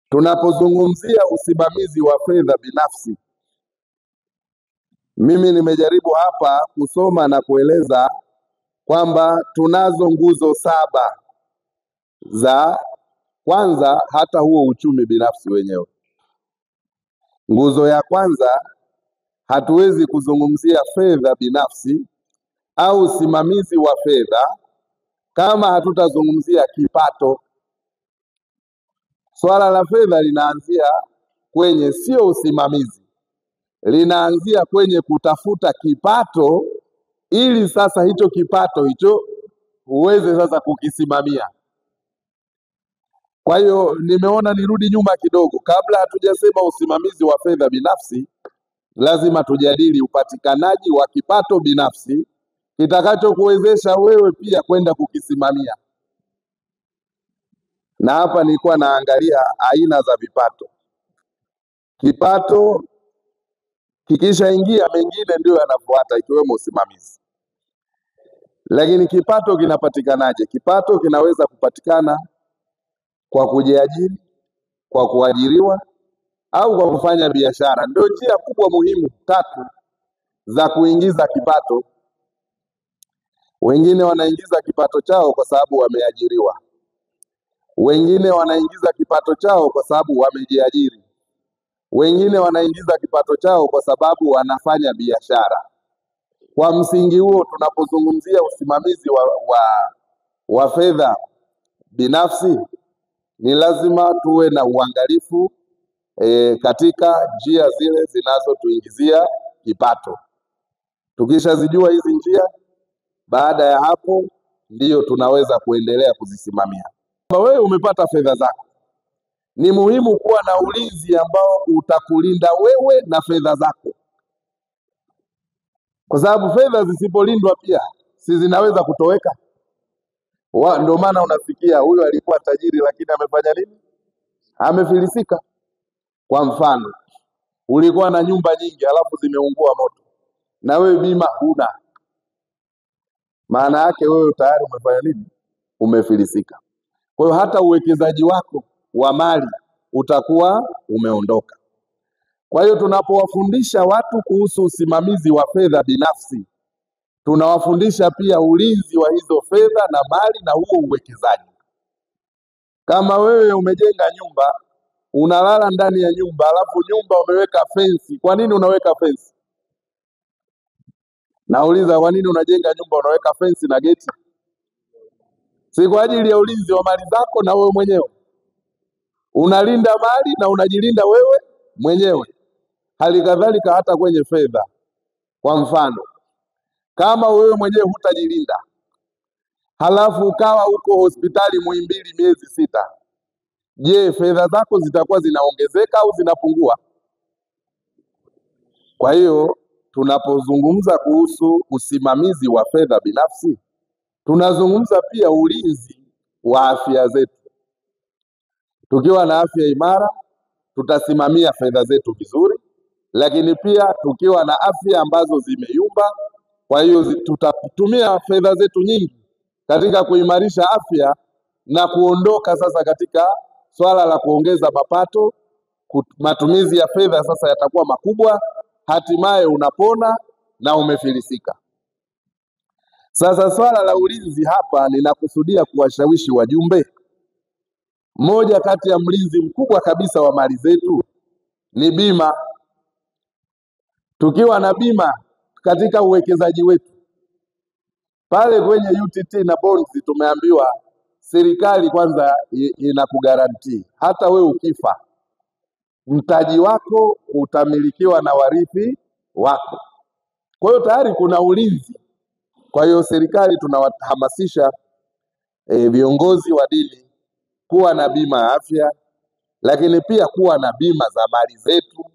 Tunapozungumzia usimamizi wa fedha binafsi, mimi nimejaribu hapa kusoma na kueleza kwamba tunazo nguzo 7 za kwanza hata huo uchumi binafsi wenyewe. Nguzo ya kwanza, hatuwezi kuzungumzia fedha binafsi au usimamizi wa fedha kama hatutazungumzia kipato. Swala la fedha linaanzia kwenye sio usimamizi, linaanzia kwenye kutafuta kipato, ili sasa hicho kipato hicho uweze sasa kukisimamia. Kwa hiyo nimeona nirudi nyuma kidogo, kabla hatujasema usimamizi wa fedha binafsi, lazima tujadili upatikanaji wa kipato binafsi kitakachokuwezesha wewe pia kwenda kukisimamia. Na hapa nilikuwa naangalia aina za vipato. Kipato kikishaingia, mengine ndio yanafuata, ikiwemo usimamizi. Lakini kipato kinapatikanaje? Kipato kinaweza kupatikana kwa kujiajiri, kwa kuajiriwa, au kwa kufanya biashara. Ndio njia kubwa muhimu 3 za kuingiza kipato. Wengine wanaingiza kipato chao kwa sababu wameajiriwa, wengine wanaingiza kipato chao kwa sababu wamejiajiri, wengine wanaingiza kipato chao kwa sababu wanafanya biashara. Kwa msingi huo, tunapozungumzia usimamizi wa fedha binafsi, ni lazima tuwe na uangalifu katika njia zile zinazotuingizia kipato. Tukishazijua hizi njia, baada ya hapo ndiyo tunaweza kuendelea kuzisimamia. Wewe umepata fedha zako, ni muhimu kuwa na ulinzi ambao utakulinda wewe na fedha zako, kwa sababu fedha zisipolindwa pia si zinaweza kutoweka. Ndio maana unasikia huyo alikuwa tajiri lakini amefanya nini? Amefilisika. Kwa mfano, ulikuwa na nyumba nyingi alafu zimeungua moto, na wewe bima huna, maana yake wewe tayari umefanya nini? Umefilisika. Kwa hiyo hata uwekezaji wako wa mali utakuwa umeondoka. Kwa hiyo tunapowafundisha watu kuhusu usimamizi wa fedha binafsi, tunawafundisha pia ulinzi wa hizo fedha na mali na huo uwekezaji. Kama wewe umejenga nyumba, unalala ndani ya nyumba, alafu nyumba umeweka fensi. Kwa nini unaweka fensi? Nauliza, kwa nini unajenga nyumba unaweka fensi na geti? Si kwa ajili ya ulinzi wa mali zako na wewe mwenyewe? Unalinda mali na unajilinda wewe mwenyewe. Hali kadhalika hata kwenye fedha. Kwa mfano, kama wewe mwenyewe hutajilinda, halafu ukawa uko hospitali Muhimbili miezi 6, je, fedha zako zitakuwa zinaongezeka au zinapungua? Kwa hiyo tunapozungumza kuhusu usimamizi wa fedha binafsi, tunazungumza pia ulinzi wa afya zetu. Tukiwa na afya imara, tutasimamia fedha zetu vizuri, lakini pia tukiwa na afya ambazo zimeyumba, kwa hiyo tutatumia fedha zetu nyingi katika kuimarisha afya na kuondoka sasa katika swala la kuongeza mapato. Matumizi ya fedha sasa yatakuwa makubwa, hatimaye unapona na umefilisika. Sasa swala la ulinzi hapa ninakusudia kuwashawishi wajumbe. Moja kati ya mlinzi mkubwa kabisa wa mali zetu ni bima. Tukiwa na bima katika uwekezaji wetu, pale kwenye UTT na bonds tumeambiwa serikali kwanza inakugarantii hata we ukifa, mtaji wako utamilikiwa na warithi wako. Kwa hiyo tayari kuna ulinzi. Kwa hiyo serikali tunawahamasisha viongozi wa dini kuwa na bima ya afya, lakini pia kuwa na bima za mali zetu.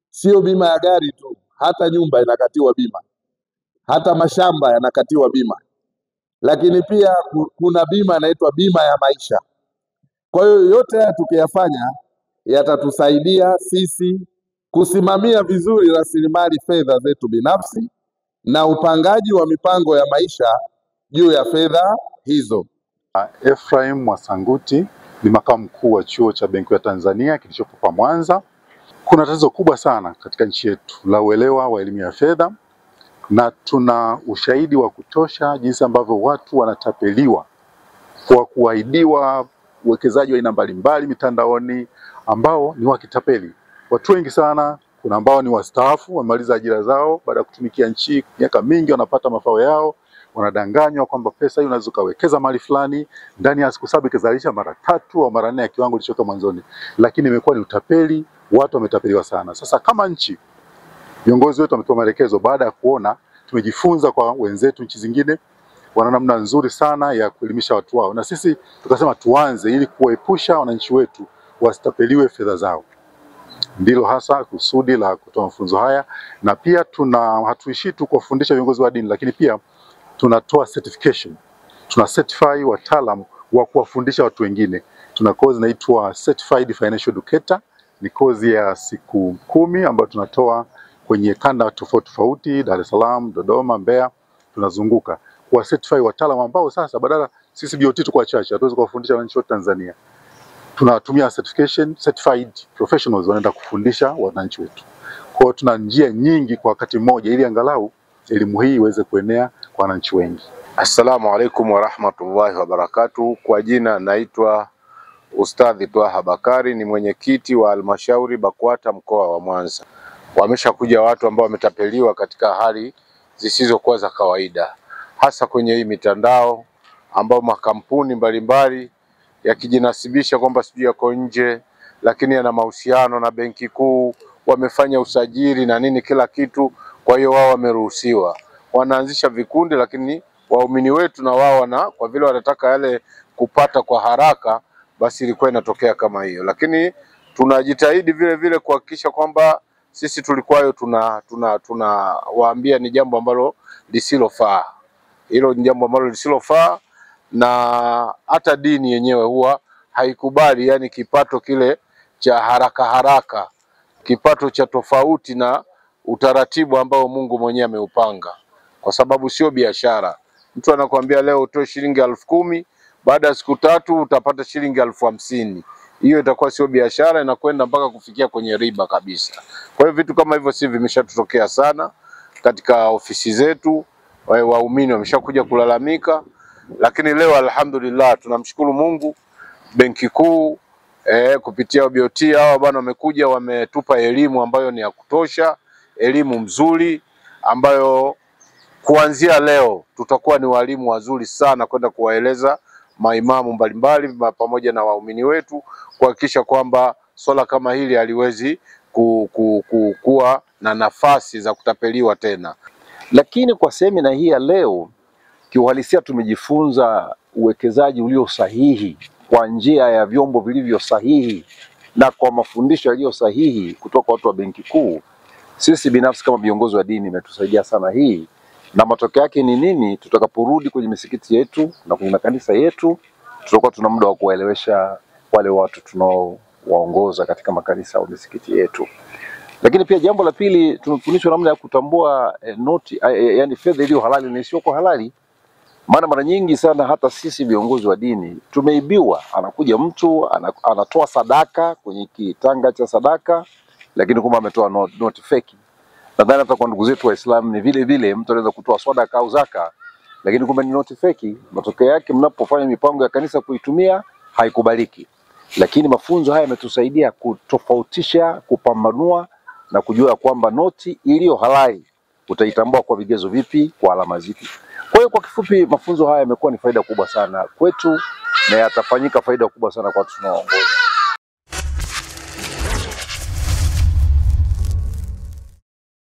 Sio bima ya gari tu, hata nyumba inakatiwa bima, hata mashamba yanakatiwa bima. Lakini pia kuna bima inaitwa bima ya maisha. Kwa hiyo yote haya tukiyafanya yatatusaidia sisi kusimamia vizuri rasilimali fedha zetu binafsi na upangaji wa mipango ya maisha juu ya fedha hizo. Ephraim Mwasanguti ni makamu mkuu wa chuo cha Benki ya Tanzania kilichopo kwa Mwanza. Kuna tatizo kubwa sana katika nchi yetu la uelewa wa elimu ya fedha, na tuna ushahidi wa kutosha jinsi ambavyo watu wanatapeliwa kwa kuahidiwa uwekezaji wa aina mbalimbali mitandaoni ambao ni wakitapeli. Watu wengi sana, kuna ambao ni wastaafu wamaliza ajira zao baada ya kutumikia nchi miaka mingi, wanapata mafao yao, wanadanganywa kwamba pesa hiyo unaweza kawekeza mahali fulani, ndani ya siku 7 ikizalisha mara 3 au mara 4 ya kiwango kilichokuwa mwanzoni, lakini imekuwa ni utapeli. Watu wametapeliwa sana. Sasa kama nchi, viongozi wetu wametoa maelekezo baada ya kuona tumejifunza kwa wenzetu nchi zingine wana namna nzuri sana ya kuelimisha watu wao, na sisi tukasema tuanze ili kuwaepusha wananchi wetu wasitapeliwe fedha zao. Ndilo hasa kusudi la kutoa mafunzo haya, na pia hatuishi tu kuwafundisha viongozi wa dini, lakini pia tunatoa certification. Tuna certify wataalamu wa kuwafundisha watu wengine. Tuna course inaitwa Certified Financial Educator, ni kozi ya siku 10 ambayo tunatoa kwenye kanda tofauti, Dar es Salaam, Dodoma, Mbeya, tunazunguka kwa certify wataalamu ambao sasa badala sisi BOT tu kwa chache hatuwezi kuwafundisha wananchi wote Tanzania. Tunatumia certified professionals wanaenda kufundisha wananchi wetu. Kwa hiyo tuna njia nyingi kwa wakati mmoja ili angalau elimu hii iweze kuenea kwa wananchi wengi. Assalamu alaikum wa rahmatullahi wa barakatuh. Kwa jina naitwa Ustadhi Twaha Bakari, ni mwenyekiti wa halmashauri BAKWATA mkoa wa Mwanza. Wameshakuja watu ambao wametapeliwa katika hali zisizokuwa za kawaida, hasa kwenye hii mitandao ambao makampuni mbalimbali yakijinasibisha kwamba sijui yako nje, lakini yana mahusiano na benki kuu, wamefanya usajili na nini kila kitu. Kwa hiyo wao wameruhusiwa, wanaanzisha vikundi, lakini waumini wetu na wao kwa vile wanataka yale kupata kwa haraka, basi ilikuwa inatokea kama hiyo. Lakini tunajitahidi vile vile kuhakikisha kwamba sisi tulikuwayo tunawaambia ni jambo ambalo lisilofaa. Hilo ni jambo ambalo lisilofaa, na hata dini yenyewe huwa haikubali yani kipato kile cha haraka, kipato cha tofauti na utaratibu ambao Mungu mwenyewe ameupanga, kwa sababu sio biashara. Mtu anakuambia leo utoe shilingi 10,000, baada ya siku 3 utapata shilingi 50,000. Hiyo itakuwa sio biashara, inakwenda mpaka kufikia kwenye riba kabisa. Kwa hiyo vitu kama hivyo si vimeshatutokea sana katika ofisi zetu, waumini wameshakuja kulalamika. Lakini leo alhamdulillah tunamshukuru Mungu, benki kuu kupitia BOT hao bwana wamekuja, wametupa elimu ambayo ni ya kutosha, elimu mzuri ambayo kuanzia leo tutakuwa ni walimu wazuri sana kwenda kuwaeleza maimamu mbalimbali pamoja na waumini wetu kuhakikisha kwamba swala kama hili haliwezi kuwa na nafasi za kutapeliwa tena. Lakini kwa semina hii ya leo kiuhalisia tumejifunza uwekezaji ulio sahihi kwa njia ya vyombo vilivyo sahihi na kwa mafundisho yaliyo sahihi kutoka watu wa benki kuu. Sisi binafsi kama viongozi wa dini imetusaidia sana hii, na matokeo yake ni nini? Tutakaporudi kwenye misikiti yetu na kwenye makanisa yetu, tutakuwa tuna muda wa kuwaelewesha wale watu tunaowaongoza katika makanisa au misikiti yetu. Lakini pia jambo la pili, tumefundishwa namna ya kutambua noti, yani fedha iliyo halali na isiyokuwa halali. Maana mara nyingi sana hata sisi viongozi wa dini tumeibiwa. Anakuja mtu anatoa sadaka kwenye kitanga cha sadaka, lakini kumbe ametoa noti feki. Nadhani hata kwa ndugu zetu Waislamu ni vile vile, mtu anaweza kutoa sadaka au zaka, lakini kumbe ni noti feki. Matokeo yake mnapofanya mipango ya kanisa kuitumia haikubaliki. Lakini mafunzo haya yametusaidia kutofautisha, kupambanua na kujua kwamba noti iliyo halali utaitambua kwa vigezo vipi, kwa alama zipi. Kwa hiyo kwa kifupi, mafunzo haya yamekuwa ni faida kubwa sana kwetu na yatafanyika faida kubwa sana kwa watu tunaoongoza.